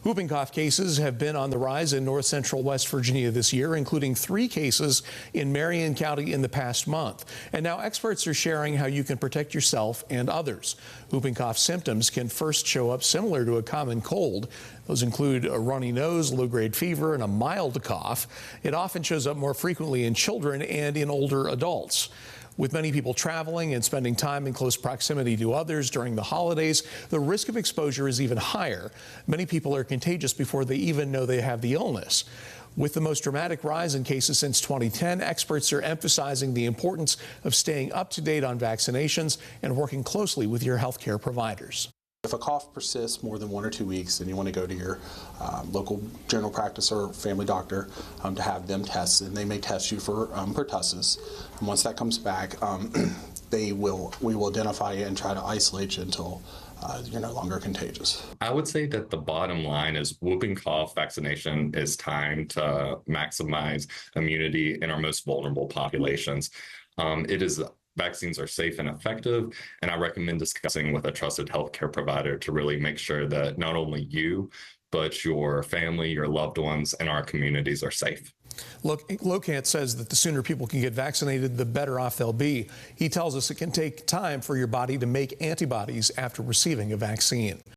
Whooping cough cases have been on the rise in north central West Virginia this year, including 3 cases in Marion County in the past month. And now experts are sharing how you can protect yourself and others. Whooping cough symptoms can first show up similar to a common cold. Those include a runny nose, low-grade fever, and a mild cough. It often shows up more frequently in children and in older adults. With many people traveling and spending time in close proximity to others during the holidays, the risk of exposure is even higher. Many people are contagious before they even know they have the illness. With the most dramatic rise in cases since 2010, experts are emphasizing the importance of staying up to date on vaccinations and working closely with your healthcare providers. If a cough persists more than 1 or 2 weeks, then you want to go to your local general practice or family doctor to have them test, and they may test you for pertussis. And once that comes back, we will identify you and try to isolate you until you're no longer contagious. I would say that the bottom line is whooping cough vaccination is time to maximize immunity in our most vulnerable populations. Vaccines are safe and effective, and I recommend discussing with a trusted healthcare provider to really make sure that not only you, but your family, your loved ones, and our communities are safe. Look, Locant says that the sooner people can get vaccinated, the better off they'll be. He tells us it can take time for your body to make antibodies after receiving a vaccine.